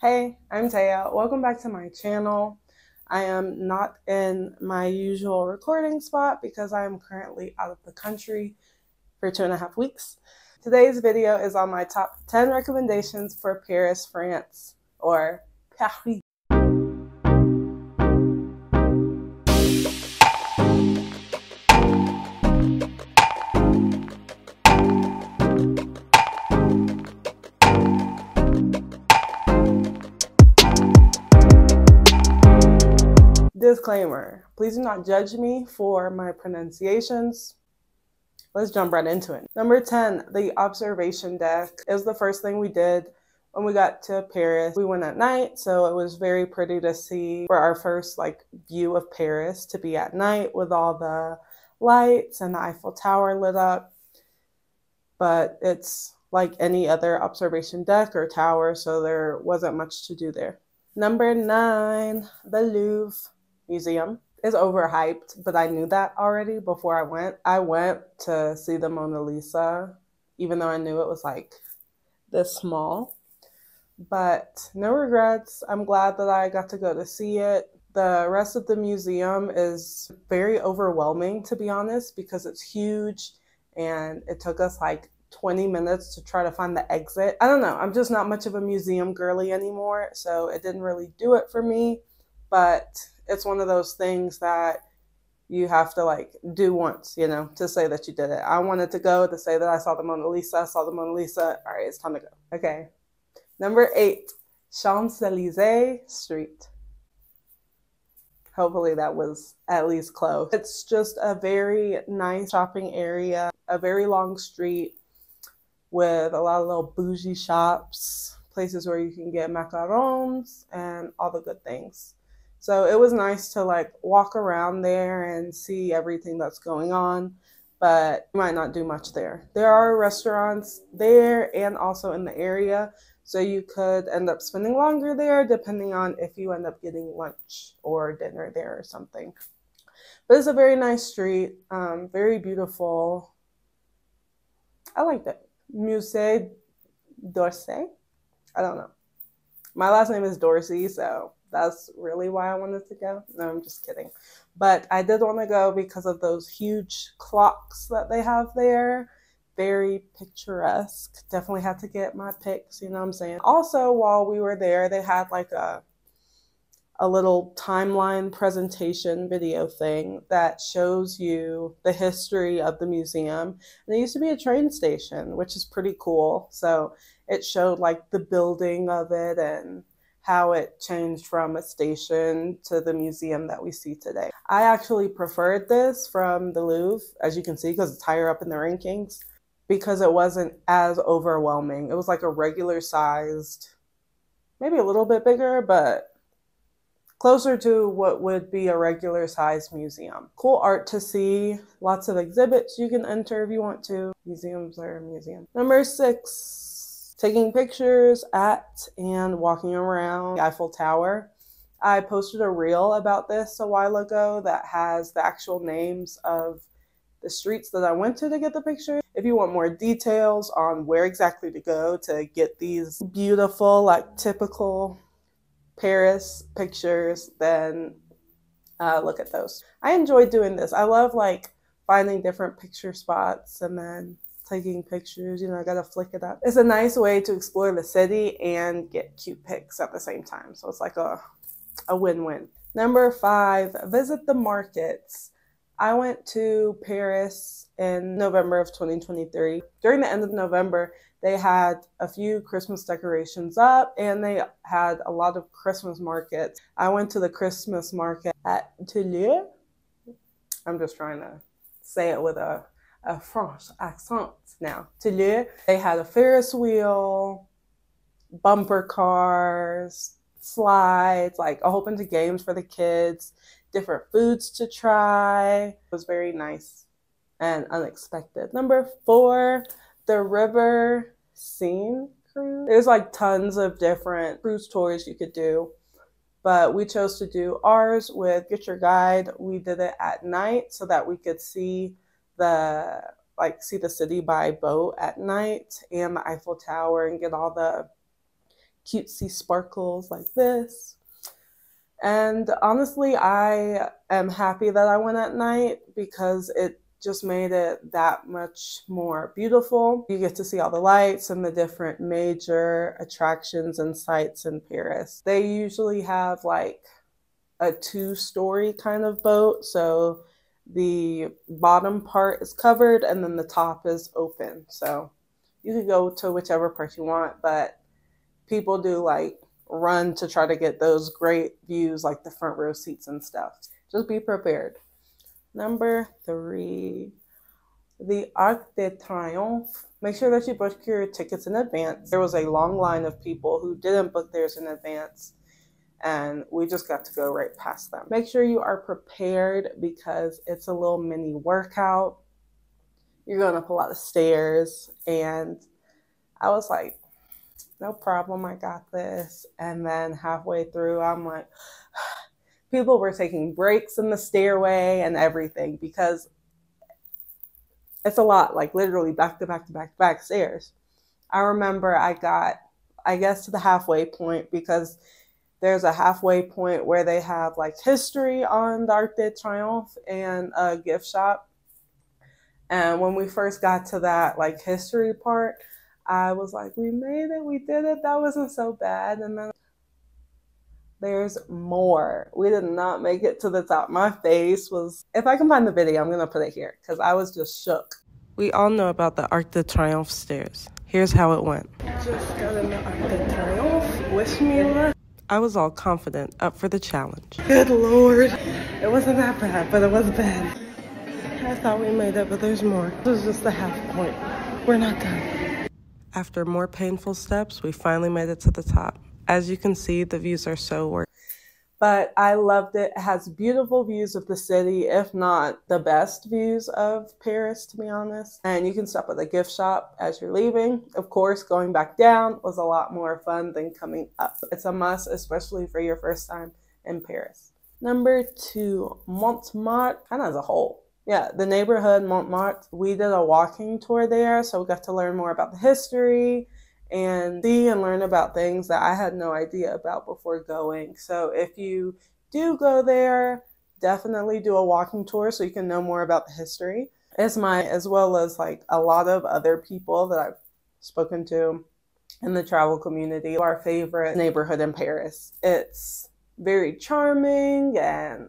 Hey, I'm Taya. Welcome back to my channel. I am not in my usual recording spot because I am currently out of the country for 2.5 weeks. Today's video is on my top 10 recommendations for Paris, France, or Paris. Disclaimer, please do not judge me for my pronunciations. Let's jump right into it. Number 10, the observation deck is the first thing we did when we got to Paris. We went at night, so it was very pretty to see for our first view of Paris to be at night with all the lights and the Eiffel Tower lit up. But it's like any other observation deck or tower, so there wasn't much to do there. Number 9, the Louvre Museum is overhyped, but I knew that already before I went. I went to see the Mona Lisa, even though I knew it was like this small. But no regrets. I'm glad that I got to go to see it. The rest of the museum is very overwhelming, to be honest, because it's huge and it took us like 20 minutes to try to find the exit. I don't know. I'm just not much of a museum girly anymore, so it didn't really do it for me. But it's one of those things that you have to do once, to say that you did it. I wanted to go to say that I saw the Mona Lisa. I saw the Mona Lisa. All right, it's time to go. Okay. Number 8, Champs-Élysées Street. Hopefully that was at least close. It's just a very nice shopping area, a very long street with a lot of little bougie shops, places where you can get macarons and all the good things. So it was nice to walk around there and see everything that's going on, but you might not do much there. There are restaurants there and also in the area, so you could end up spending longer there depending on if you end up getting lunch or dinner there or something. But it's a very nice street, very beautiful. I liked it. Musée d'Orsay? I don't know. My last name is Dorsey, so that's really why I wanted to go. No, I'm just kidding. But I did want to go because of those huge clocks that they have there. Very picturesque. Definitely had to get my pics, you know what I'm saying? Also, while we were there, they had a little timeline presentation video thing that shows you the history of the museum. And it used to be a train station, which is pretty cool. So it showed the building of it and how it changed from a station to the museum that we see today. I actually preferred this from the Louvre, as you can see, because it's higher up in the rankings, because it wasn't as overwhelming. It was like a regular sized, maybe a little bit bigger, but closer to what would be a regular sized museum. Cool art to see, lots of exhibits you can enter if you want to. Museums are museums. Number 6. Taking pictures at and walking around the Eiffel Tower. I posted a reel about this a while ago that has the actual names of the streets that I went to get the picture. If you want more details on where exactly to go to get these beautiful, typical Paris pictures, then look at those. I enjoy doing this. I love finding different picture spots and then taking pictures, I gotta flick it up. It's a nice way to explore the city and get cute pics at the same time. So it's like a win-win. Number 5, visit the markets. I went to Paris in November of 2023. During the end of November, they had a few Christmas decorations up and they had a lot of Christmas markets. I went to the Christmas market at Toulouse. I'm just trying to say it with a French accent now. Toulouse. They had a Ferris wheel, bumper cars, slides, a whole bunch of games for the kids, different foods to try. It was very nice and unexpected. Number 4, the river scene cruise. There's tons of different cruise tours you could do, but we chose to do ours with Get Your Guide. We did it at night so that we could see the city by boat at night and the Eiffel Tower and get all the cutesy sparkles like this. And honestly, I am happy that I went at night because it just made it that much more beautiful. You get to see all the lights and the different major attractions and sites in Paris. They usually have like a 2-story kind of boat. So the bottom part is covered and then the top is open. So you could go to whichever part you want, but people do like run to try to get those great views, like the front row seats and stuff. Just be prepared. Number 3, the Arc de Triomphe. Make sure that you book your tickets in advance. There was a long line of people who didn't book theirs in advance, and we just got to go right past them. Make sure you are prepared because it's a little mini workout. You're going up a lot of stairs, and I was like, no problem, I got this. And then halfway through, I'm like, people were taking breaks in the stairway and everything because it's a lot, like literally back to back to back to back stairs. I remember I got, I guess, to the halfway point because there's a halfway point where they have like history on the Arc de Triomphe and a gift shop. And when we first got to that like history part, I was like, we made it, we did it, that wasn't so bad. And then there's more. We did not make it to the top. My face was, if I can find the video, I'm gonna put it here because I was just shook. We all know about the Arc de Triomphe stairs. Here's how it went. Just got in the Arc de Triomphe. Wish me luck. I was all confident, up for the challenge. Good Lord. It wasn't that bad, but it was bad. I thought we made it, but there's more. This is just the half point. We're not done. After more painful steps, we finally made it to the top. As you can see, the views are so worth it. But I loved it. It has beautiful views of the city, if not the best views of Paris, to be honest. And you can stop at the gift shop as you're leaving. Of course, going back down was a lot more fun than coming up. It's a must, especially for your first time in Paris. Number 2, Montmartre, kind of as a whole. Yeah, the neighborhood Montmartre. We did a walking tour there, so we got to learn more about the history and see and learn about things that I had no idea about before going. So if you do go there, definitely do a walking tour so you can know more about the history. As well as like a lot of other people that I've spoken to in the travel community, our favorite neighborhood in Paris. It's very charming and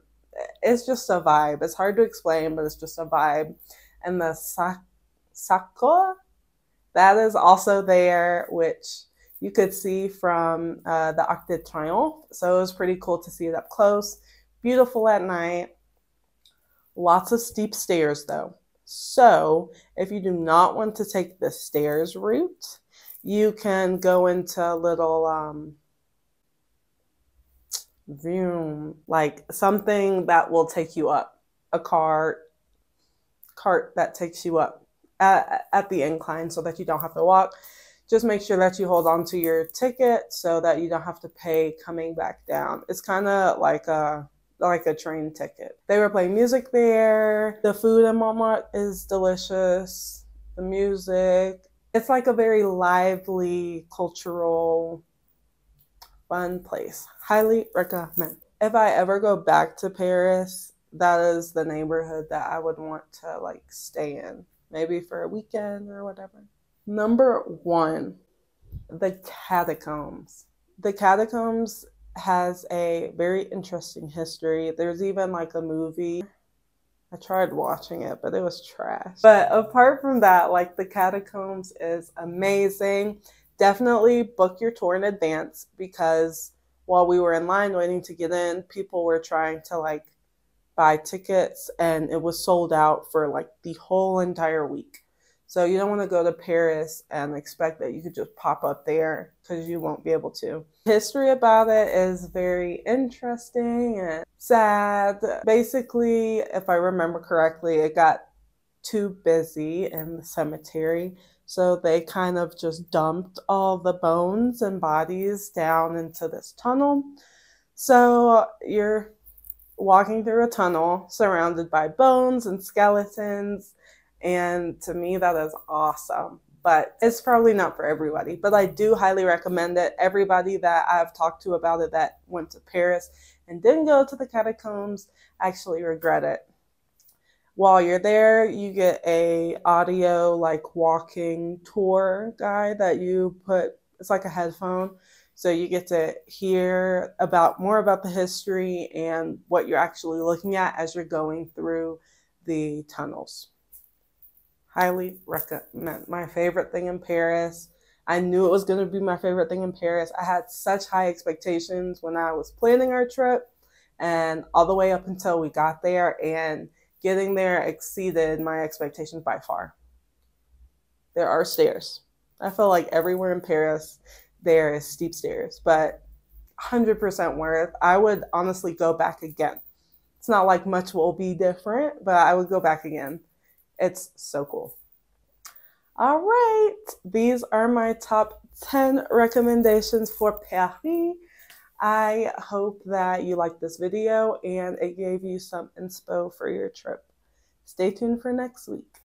it's just a vibe. It's hard to explain, but it's just a vibe. And the Sacco, that is also there, which you could see from the Arc de Triomphe. So it was pretty cool to see it up close. Beautiful at night. Lots of steep stairs though. So if you do not want to take the stairs route, you can go into a little room, like something that will take you up, a cart that takes you up at the incline so that you don't have to walk. Just make sure that you hold on to your ticket so that you don't have to pay coming back down. It's kind of like a train ticket. They were playing music there. The food in Montmartre is delicious. The music. It's like a very lively, cultural, fun place. Highly recommend. If I ever go back to Paris, that is the neighborhood that I would want to like stay in. Maybe for a weekend or whatever. Number 1, the catacombs. The catacombs has a very interesting history. There's even like a movie. I tried watching it, but it was trash. But apart from that, like the catacombs is amazing. Definitely book your tour in advance because while we were in line waiting to get in, people were trying to like buy tickets and it was sold out for like the whole entire week. So you don't want to go to Paris and expect that you could just pop up there because you won't be able to. History about it is very interesting and sad. Basically, if I remember correctly, it got too busy in the cemetery. So they kind of just dumped all the bones and bodies down into this tunnel. So you're walking through a tunnel surrounded by bones and skeletons. And to me, that is awesome. but it's probably not for everybody. But I do highly recommend it. Everybody that I've talked to about it that went to Paris and didn't go to the catacombs actually regret it. While you're there, you get a audio like walking tour guide that you put, it's like a headphone. So you get to hear more about the history and what you're actually looking at as you're going through the tunnels. Highly recommend. My favorite thing in Paris. I knew it was going to be my favorite thing in Paris. I had such high expectations when I was planning our trip, and all the way up until we got there, and getting there exceeded my expectations by far. There are stairs. I feel like everywhere in Paris there is steep stairs, but 100% worth. I would honestly go back again. It's not like much will be different, but I would go back again. It's so cool. All right, these are my top 10 recommendations for Paris. I hope that you liked this video and it gave you some inspo for your trip. Stay tuned for next week.